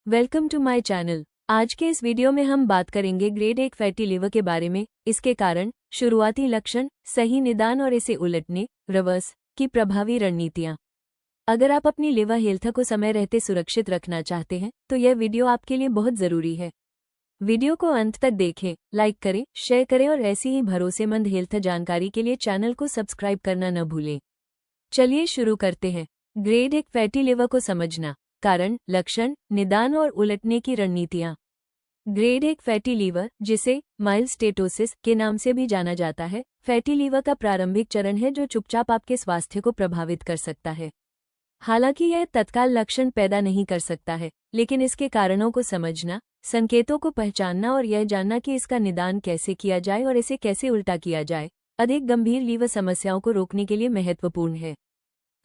Welcome to my channel. आज के इस वीडियो में हम बात करेंगे ग्रेड 1 फैटी लिवर के बारे में, इसके कारण, शुरुआती लक्षण, सही निदान और इसे उलटने रिवर्स की प्रभावी रणनीतियाँ। अगर आप अपनी लिवर हेल्थ को समय रहते सुरक्षित रखना चाहते हैं तो यह वीडियो आपके लिए बहुत ज़रूरी है। वीडियो को अंत तक देखें, लाइक करें, शेयर करें और ऐसी ही भरोसेमंद हेल्थ जानकारी के लिए चैनल को सब्सक्राइब करना न भूलें। चलिए शुरू करते हैं। ग्रेड 1 फैटी लिवर को समझना, कारण, लक्षण, निदान और उलटने की रणनीतियाँ। ग्रेड 1 फैटी लीवर, जिसे माइल्ड स्टेटोसिस के नाम से भी जाना जाता है, फैटी लीवर का प्रारंभिक चरण है जो चुपचाप आपके स्वास्थ्य को प्रभावित कर सकता है। हालांकि यह तत्काल लक्षण पैदा नहीं कर सकता है, लेकिन इसके कारणों को समझना, संकेतों को पहचानना और यह जानना कि इसका निदान कैसे किया जाए और इसे कैसे उल्टा किया जाए, अधिक गंभीर लीवर समस्याओं को रोकने के लिए महत्वपूर्ण है।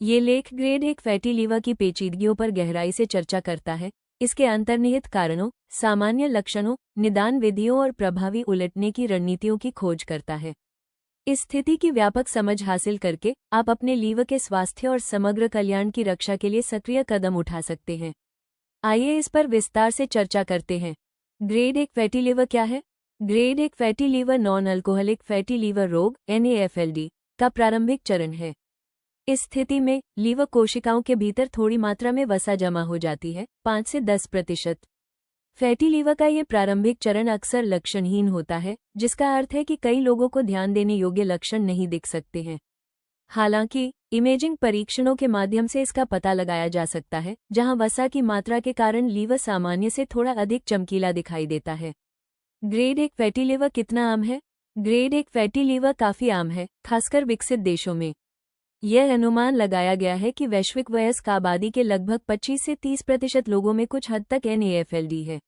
ये लेख ग्रेड 1 फैटी लीवर की पेचीदगियों पर गहराई से चर्चा करता है, इसके अंतर्निहित कारणों, सामान्य लक्षणों, निदान विधियों और प्रभावी उलटने की रणनीतियों की खोज करता है। इस स्थिति की व्यापक समझ हासिल करके आप अपने लीवर के स्वास्थ्य और समग्र कल्याण की रक्षा के लिए सक्रिय कदम उठा सकते हैं। आइए इस पर विस्तार से चर्चा करते हैं। ग्रेड 1 फैटी लीवर क्या है? Grade 1 fatty liver non alcoholic fatty liver रोग NAFLD का प्रारंभिक चरण है। इस स्थिति में लीवर कोशिकाओं के भीतर थोड़ी मात्रा में वसा जमा हो जाती है, 5 से 10%। फैटी लीवर का ये प्रारंभिक चरण अक्सर लक्षणहीन होता है, जिसका अर्थ है कि कई लोगों को ध्यान देने योग्य लक्षण नहीं दिख सकते हैं। हालांकि इमेजिंग परीक्षणों के माध्यम से इसका पता लगाया जा सकता है, जहां वसा की मात्रा के कारण लीवर सामान्य से थोड़ा अधिक चमकीला दिखाई देता है। ग्रेड 1 फैटी लीवर कितना आम है? ग्रेड 1 फैटी लीवर काफी आम है, खासकर विकसित देशों में। यह अनुमान लगाया गया है कि वैश्विक वयस्क आबादी के लगभग 25 से 30% लोगों में कुछ हद तक NAFLD है।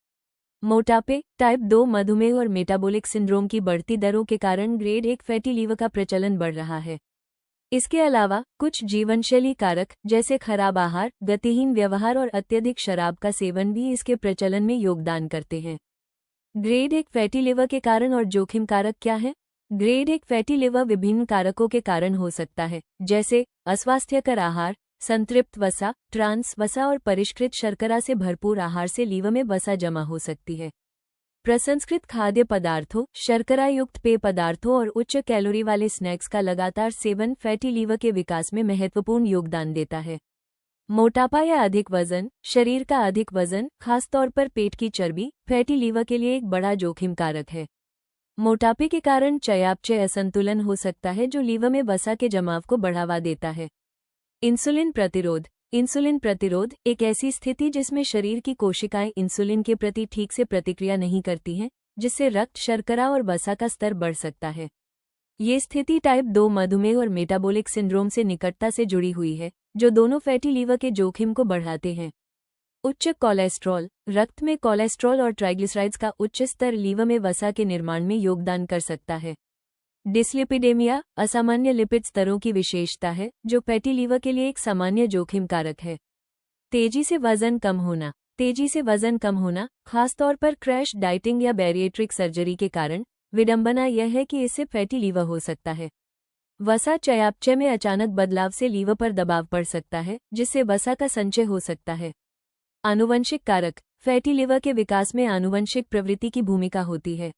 मोटापे, टाइप 2 मधुमेह और मेटाबॉलिक सिंड्रोम की बढ़ती दरों के कारण ग्रेड 1 फैटी लीवर का प्रचलन बढ़ रहा है। इसके अलावा कुछ जीवनशैली कारक जैसे खराब आहार, गतिहीन व्यवहार और अत्यधिक शराब का सेवन भी इसके प्रचलन में योगदान करते हैं। ग्रेड 1 फैटी लिवर के कारण और जोखिम कारक क्या है? ग्रेड 1 फैटी लिवर विभिन्न कारकों के कारण हो सकता है, जैसे अस्वास्थ्यकर आहार, संतृप्त वसा, ट्रांस वसा और परिष्कृत शर्करा से भरपूर आहार से लीवर में वसा जमा हो सकती है। प्रसंस्कृत खाद्य पदार्थों, शर्करा युक्त पेय पदार्थों और उच्च कैलोरी वाले स्नैक्स का लगातार सेवन फैटी लीवर के विकास में महत्वपूर्ण योगदान देता है। मोटापा या अधिक वजन, शरीर का अधिक वजन, खासतौर पर पेट की चर्बी, फैटी लीवर के लिए एक बड़ा जोखिम कारक है। मोटापे के कारण चयापचय असंतुलन हो सकता है जो लीवर में वसा के जमाव को बढ़ावा देता है। इंसुलिन प्रतिरोध। इंसुलिन प्रतिरोध एक ऐसी स्थिति जिसमें शरीर की कोशिकाएं इंसुलिन के प्रति ठीक से प्रतिक्रिया नहीं करती हैं, जिससे रक्त शर्करा और वसा का स्तर बढ़ सकता है। ये स्थिति टाइप 2 मधुमेह और मेटाबॉलिक सिंड्रोम से निकटता से जुड़ी हुई है, जो दोनों फैटी लीवर के जोखिम को बढ़ाते हैं। उच्च कोलेस्ट्रॉल। रक्त में कोलेस्ट्रॉल और ट्राइग्लिसराइड्स का उच्च स्तर लीवर में वसा के निर्माण में योगदान कर सकता है। डिस्लिपिडेमिया असामान्य लिपिड स्तरों की विशेषता है, जो फैटी लीवर के लिए एक सामान्य जोखिम कारक है। तेजी से वजन कम होना। तेजी से वजन कम होना, खासतौर पर क्रैश डाइटिंग या बैरिएट्रिक सर्जरी के कारण, विडंबना यह है कि इससे फैटी लीवर हो सकता है। वसा चयापचय में अचानक बदलाव से लीवर पर दबाव पड़ सकता है, जिससे वसा का संचय हो सकता है। आनुवंशिक कारक। फैटी लिवर के विकास में आनुवंशिक प्रवृत्ति की भूमिका होती है।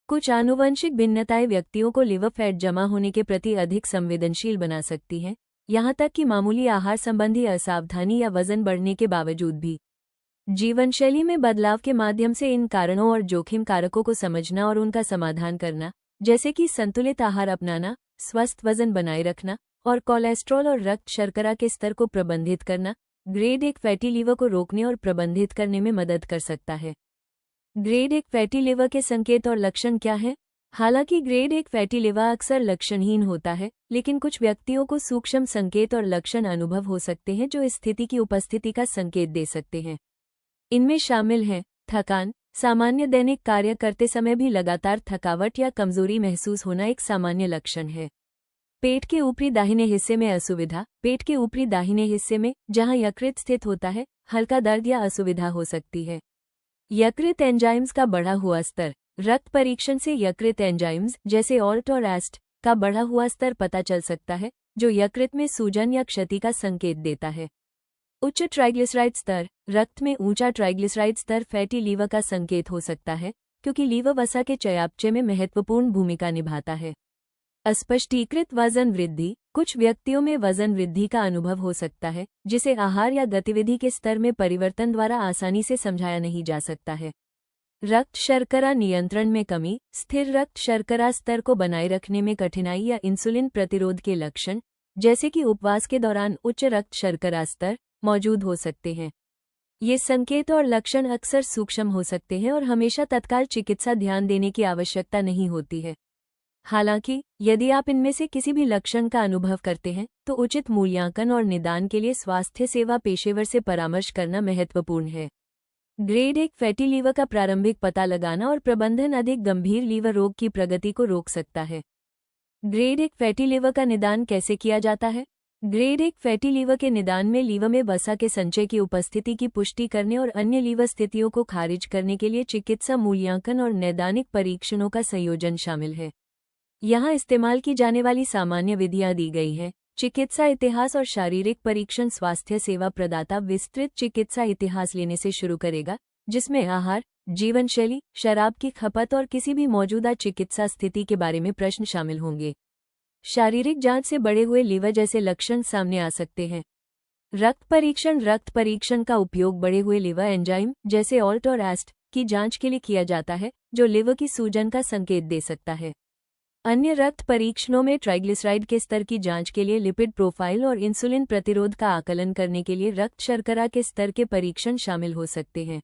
कुछ आनुवंशिक भिन्नताएं व्यक्तियों को लिवर फैट जमा होने के प्रति अधिक संवेदनशील बना सकती हैं, यहाँ तक कि मामूली आहार संबंधी असावधानी या वजन बढ़ने के बावजूद भी। जीवनशैली में बदलाव के माध्यम से इन कारणों और जोखिम कारकों को समझना और उनका समाधान करना, जैसे कि संतुलित आहार अपनाना, स्वस्थ वजन बनाए रखना और कोलेस्ट्रॉल और रक्त शर्करा के स्तर को प्रबंधित करना, ग्रेड 1 फैटी लीवर को रोकने और प्रबंधित करने में मदद कर सकता है। ग्रेड 1 फैटी लिवर के संकेत और लक्षण क्या हैं? हालांकि ग्रेड 1 फैटी लिवर अक्सर लक्षणहीन होता है, लेकिन कुछ व्यक्तियों को सूक्ष्म संकेत और लक्षण अनुभव हो सकते हैं जो इस स्थिति की उपस्थिति का संकेत दे सकते हैं। इनमें शामिल हैं थकान। सामान्य दैनिक कार्य करते समय भी लगातार थकावट या कमजोरी महसूस होना एक सामान्य लक्षण है। पेट के ऊपरी दाहिने हिस्से में असुविधा। पेट के ऊपरी दाहिने हिस्से में, जहां यकृत स्थित होता है, हल्का दर्द या असुविधा हो सकती है। यकृत एंजाइम्स का बढ़ा हुआ स्तर। रक्त परीक्षण से यकृत एंजाइम्स जैसे ऑल्ट और एस्ट का बढ़ा हुआ स्तर पता चल सकता है, जो यकृत में सूजन या क्षति का संकेत देता है। उच्च ट्राइग्लिसराइड स्तर। रक्त में ऊंचा ट्राइग्लिसराइड स्तर फैटी लीवर का संकेत हो सकता है, क्योंकि लीवर वसा के चयापचय में महत्वपूर्ण भूमिका निभाता है। अस्पष्टीकृत वजन वृद्धि। कुछ व्यक्तियों में वजन वृद्धि का अनुभव हो सकता है, जिसे आहार या गतिविधि के स्तर में परिवर्तन द्वारा आसानी से समझाया नहीं जा सकता है। रक्त शर्करा नियंत्रण में कमी। स्थिर रक्त शर्करा स्तर को बनाए रखने में कठिनाई या इंसुलिन प्रतिरोध के लक्षण, जैसे कि उपवास के दौरान उच्च रक्त शर्करा स्तर, मौजूद हो सकते हैं। ये संकेत और लक्षण अक्सर सूक्ष्म हो सकते हैं और हमेशा तत्काल चिकित्सा ध्यान देने की आवश्यकता नहीं होती है। हालांकि यदि आप इनमें से किसी भी लक्षण का अनुभव करते हैं, तो उचित मूल्यांकन और निदान के लिए स्वास्थ्य सेवा पेशेवर से परामर्श करना महत्वपूर्ण है। ग्रेड 1 फैटी लीवर का प्रारंभिक पता लगाना और प्रबंधन अधिक गंभीर लीवर रोग की प्रगति को रोक सकता है। ग्रेड 1 फैटी लीवर का निदान कैसे किया जाता है? ग्रेड 1 फैटी लीवर के निदान में लीवर में वसा के संचय की उपस्थिति की पुष्टि करने और अन्य लीवर स्थितियों को खारिज करने के लिए चिकित्सा मूल्यांकन और नैदानिक परीक्षणों का संयोजन शामिल है। यहाँ इस्तेमाल की जाने वाली सामान्य विधियाँ दी गई हैं। चिकित्सा इतिहास और शारीरिक परीक्षण। स्वास्थ्य सेवा प्रदाता विस्तृत चिकित्सा इतिहास लेने से शुरू करेगा, जिसमें आहार, जीवनशैली, शराब की खपत और किसी भी मौजूदा चिकित्सा स्थिति के बारे में प्रश्न शामिल होंगे। शारीरिक जांच से बढ़े हुए लीवर जैसे लक्षण सामने आ सकते हैं। रक्त परीक्षण। रक्त परीक्षण का उपयोग बढ़े हुए लीवर एंजाइम जैसे ऑल्ट और एस्ट की जांच के लिए किया जाता है, जो लीवर की सूजन का संकेत दे सकता है। अन्य रक्त परीक्षणों में ट्राइग्लिसराइड के स्तर की जांच के लिए लिपिड प्रोफाइल और इंसुलिन प्रतिरोध का आकलन करने के लिए रक्त शर्करा के स्तर के परीक्षण शामिल हो सकते हैं।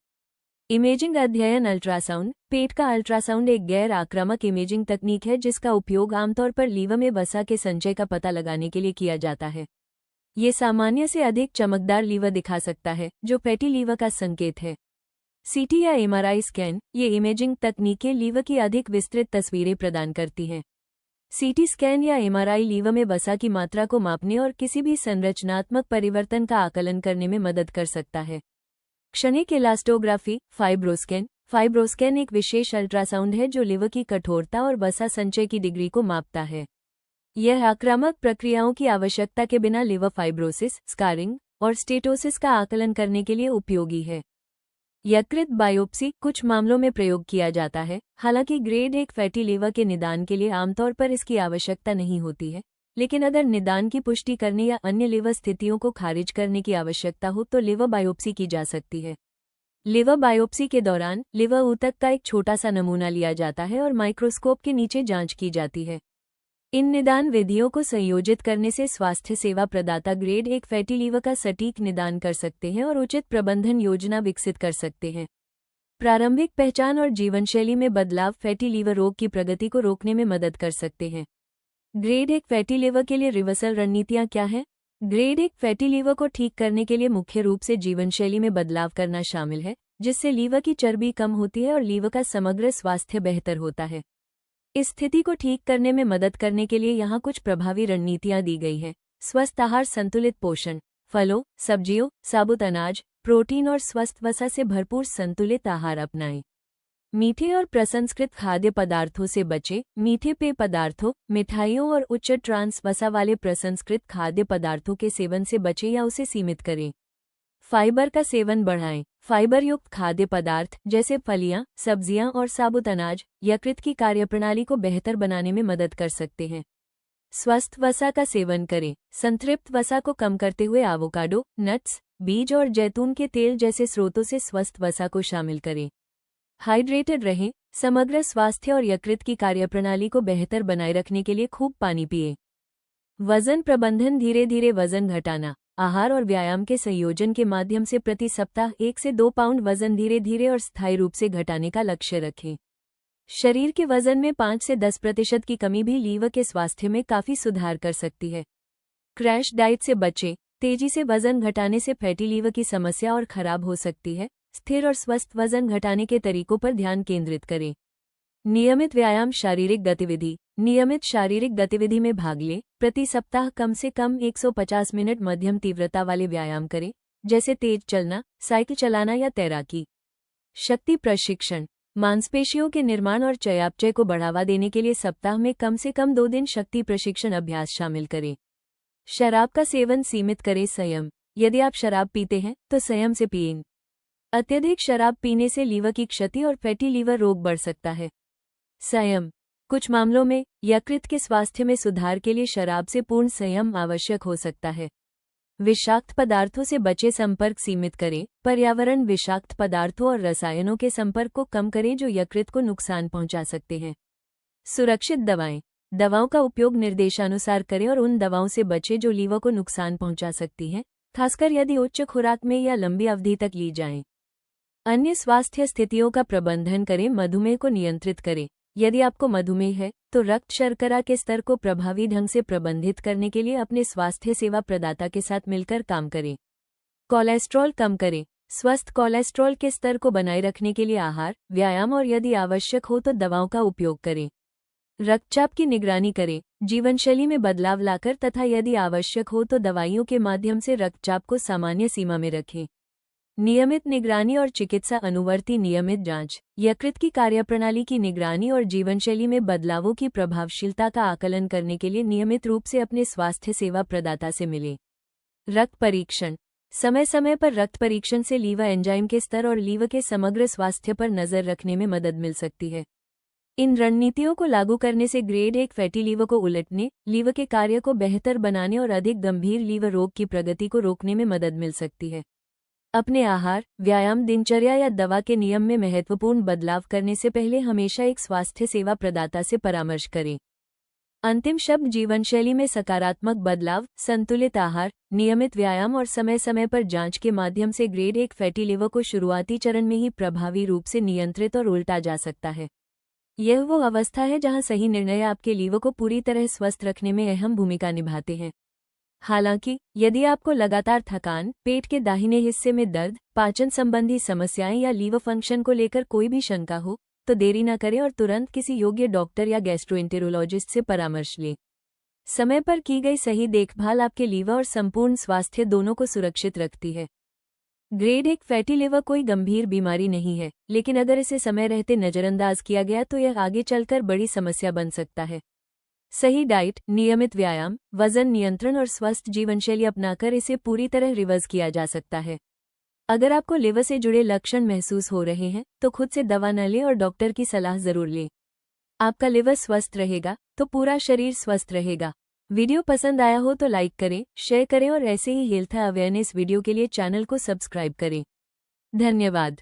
इमेजिंग अध्ययन। अल्ट्रासाउंड। पेट का अल्ट्रासाउंड एक गैर आक्रामक इमेजिंग तकनीक है जिसका उपयोग आमतौर पर लीवर में वसा के संचय का पता लगाने के लिए किया जाता है। ये सामान्य से अधिक चमकदार लीवर दिखा सकता है, जो फैटी लीवर का संकेत है। सीटी या एमआरआई स्कैन। ये इमेजिंग तकनीकें लीवर की अधिक विस्तृत तस्वीरें प्रदान करती हैं। सीटी स्कैन या एमआरआई लीवर में वसा की मात्रा को मापने और किसी भी संरचनात्मक परिवर्तन का आकलन करने में मदद कर सकता है। क्षणिक इलास्टोग्राफी। फाइब्रोस्कैन। फाइब्रोस्कैन एक विशेष अल्ट्रासाउंड है जो लीवर की कठोरता और वसा संचय की डिग्री को मापता है। यह आक्रामक प्रक्रियाओं की आवश्यकता के बिना लीवर फाइब्रोसिस, स्कारिंग और स्टेटोसिस का आकलन करने के लिए उपयोगी है। यकृत बायोप्सी कुछ मामलों में प्रयोग किया जाता है, हालांकि ग्रेड 1 फैटी लीवर के निदान के लिए आमतौर पर इसकी आवश्यकता नहीं होती है, लेकिन अगर निदान की पुष्टि करने या अन्य लीवर स्थितियों को खारिज करने की आवश्यकता हो तो लीवर बायोप्सी की जा सकती है। लीवर बायोप्सी के दौरान लीवर ऊतक का एक छोटा सा नमूना लिया जाता है और माइक्रोस्कोप के नीचे जांच की जाती है। इन निदान विधियों को संयोजित करने से स्वास्थ्य सेवा प्रदाता ग्रेड 1 फैटी लीवर का सटीक निदान कर सकते हैं और उचित प्रबंधन योजना विकसित कर सकते हैं। प्रारंभिक पहचान और जीवनशैली में बदलाव फैटी लीवर रोग की प्रगति को रोकने में मदद कर सकते हैं। ग्रेड 1 फैटी लीवर के लिए रिवर्सल रणनीतियाँ क्या हैं? ग्रेड 1 फैटी लीवर को ठीक करने के लिए मुख्य रूप से जीवनशैली में बदलाव करना शामिल है, जिससे लीवर की चर्बी कम होती है और लीवर का समग्र स्वास्थ्य बेहतर होता है। इस स्थिति को ठीक करने में मदद करने के लिए यहाँ कुछ प्रभावी रणनीतियाँ दी गई हैं। स्वस्थ आहार। संतुलित पोषण। फलों, सब्जियों, साबुत अनाज, प्रोटीन और स्वस्थ वसा से भरपूर संतुलित आहार अपनाएं। मीठे और प्रसंस्कृत खाद्य पदार्थों से बचें। मीठे पेय पदार्थों, मिठाइयों और उच्च ट्रांस वसा वाले प्रसंस्कृत खाद्य पदार्थों के सेवन से बचें या उसे सीमित करें। फाइबर का सेवन बढ़ाएं। फाइबर युक्त खाद्य पदार्थ जैसे फलियां, सब्जियां और साबुत अनाज यकृत की कार्यप्रणाली को बेहतर बनाने में मदद कर सकते हैं। स्वस्थ वसा का सेवन करें। संतृप्त वसा को कम करते हुए एवोकाडो, नट्स, बीज और जैतून के तेल जैसे स्रोतों से स्वस्थ वसा को शामिल करें। हाइड्रेटेड रहें। समग्र स्वास्थ्य और यकृत की कार्यप्रणाली को बेहतर बनाए रखने के लिए खूब पानी पिएं। वजन प्रबंधन। धीरे धीरे वजन घटाना। आहार और व्यायाम के संयोजन के माध्यम से प्रति सप्ताह 1 से 2 पाउंड वजन धीरे धीरे और स्थायी रूप से घटाने का लक्ष्य रखें। शरीर के वजन में 5 से 10% की कमी भी लीवर के स्वास्थ्य में काफी सुधार कर सकती है। क्रैश डाइट से बचें। तेजी से वजन घटाने से फैटी लीवर की समस्या और खराब हो सकती है। स्थिर और स्वस्थ वजन घटाने के तरीकों पर ध्यान केंद्रित करें। नियमित व्यायाम। शारीरिक गतिविधि। नियमित शारीरिक गतिविधि में भाग लें। प्रति सप्ताह कम से कम 150 मिनट मध्यम तीव्रता वाले व्यायाम करें, जैसे तेज चलना, साइकिल चलाना या तैराकी। शक्ति प्रशिक्षण। मांसपेशियों के निर्माण और चयापचय को बढ़ावा देने के लिए सप्ताह में कम से कम 2 दिन शक्ति प्रशिक्षण अभ्यास शामिल करें। शराब का सेवन सीमित करें। संयम। यदि आप शराब पीते हैं तो संयम से पिएं। अत्यधिक शराब पीने से लीवर की क्षति और फैटी लीवर रोग बढ़ सकता है। संयम। कुछ मामलों में यकृत के स्वास्थ्य में सुधार के लिए शराब से पूर्ण संयम आवश्यक हो सकता है। विषाक्त पदार्थों से बचे, संपर्क सीमित करें। पर्यावरण विषाक्त पदार्थों और रसायनों के संपर्क को कम करें जो यकृत को नुकसान पहुंचा सकते हैं। सुरक्षित दवाएं। दवाओं का उपयोग निर्देशानुसार करें और उन दवाओं से बचें जो लीवर को नुकसान पहुंचा सकती हैं, खासकर यदि उच्च खुराक में या लंबी अवधि तक ली जाएं। अन्य स्वास्थ्य स्थितियों का प्रबंधन करें। मधुमेह को नियंत्रित करें। यदि आपको मधुमेह है तो रक्त शर्करा के स्तर को प्रभावी ढंग से प्रबंधित करने के लिए अपने स्वास्थ्य सेवा प्रदाता के साथ मिलकर काम करें। कोलेस्ट्रॉल कम करें। स्वस्थ कोलेस्ट्रॉल के स्तर को बनाए रखने के लिए आहार, व्यायाम और यदि आवश्यक हो तो दवाओं का उपयोग करें। रक्तचाप की निगरानी करें। जीवनशैली में बदलाव लाकर तथा यदि आवश्यक हो तो दवाइयों के माध्यम से रक्तचाप को सामान्य सीमा में रखें। नियमित निगरानी और चिकित्सा अनुवर्ती। नियमित जांच, यकृत की कार्यप्रणाली की निगरानी और जीवनशैली में बदलावों की प्रभावशीलता का आकलन करने के लिए नियमित रूप से अपने स्वास्थ्य सेवा प्रदाता से मिलें। रक्त परीक्षण। समय समय पर रक्त परीक्षण से लीवर एंजाइम के स्तर और लीवर के समग्र स्वास्थ्य पर नजर रखने में मदद मिल सकती है। इन रणनीतियों को लागू करने से ग्रेड 1 फैटी लीवर को उलटने, लीवर के कार्य को बेहतर बनाने और अधिक गंभीर लीवर रोग की प्रगति को रोकने में मदद मिल सकती है। अपने आहार, व्यायाम, दिनचर्या या दवा के नियम में महत्वपूर्ण बदलाव करने से पहले हमेशा एक स्वास्थ्य सेवा प्रदाता से परामर्श करें। अंतिम शब्द जीवनशैली में सकारात्मक बदलाव, संतुलित आहार, नियमित व्यायाम और समय समय पर जांच के माध्यम से ग्रेड 1 फैटी लीवर को शुरुआती चरण में ही प्रभावी रूप से नियंत्रित और उलटा जा सकता है। यह वो अवस्था है जहां सही निर्णय आपके लीवर को पूरी तरह स्वस्थ रखने में अहम भूमिका निभाते हैं। हालांकि यदि आपको लगातार थकान, पेट के दाहिने हिस्से में दर्द, पाचन संबंधी समस्याएं या लीवर फंक्शन को लेकर कोई भी शंका हो तो देरी न करें और तुरंत किसी योग्य डॉक्टर या गैस्ट्रोएंटेरोलॉजिस्ट से परामर्श लें। समय पर की गई सही देखभाल आपके लीवर और संपूर्ण स्वास्थ्य दोनों को सुरक्षित रखती है। ग्रेड 1 फैटी लिवर कोई गंभीर बीमारी नहीं है, लेकिन अगर इसे समय रहते नजरअंदाज किया गया तो यह आगे चलकर बड़ी समस्या बन सकता है। सही डाइट, नियमित व्यायाम, वजन नियंत्रण और स्वस्थ जीवनशैली अपनाकर इसे पूरी तरह रिवर्स किया जा सकता है। अगर आपको लिवर से जुड़े लक्षण महसूस हो रहे हैं तो खुद से दवा न लें और डॉक्टर की सलाह जरूर लें। आपका लिवर स्वस्थ रहेगा तो पूरा शरीर स्वस्थ रहेगा। वीडियो पसंद आया हो तो लाइक करें, शेयर करें और ऐसे ही हेल्थ अवेयरनेस वीडियो के लिए चैनल को सब्सक्राइब करें। धन्यवाद।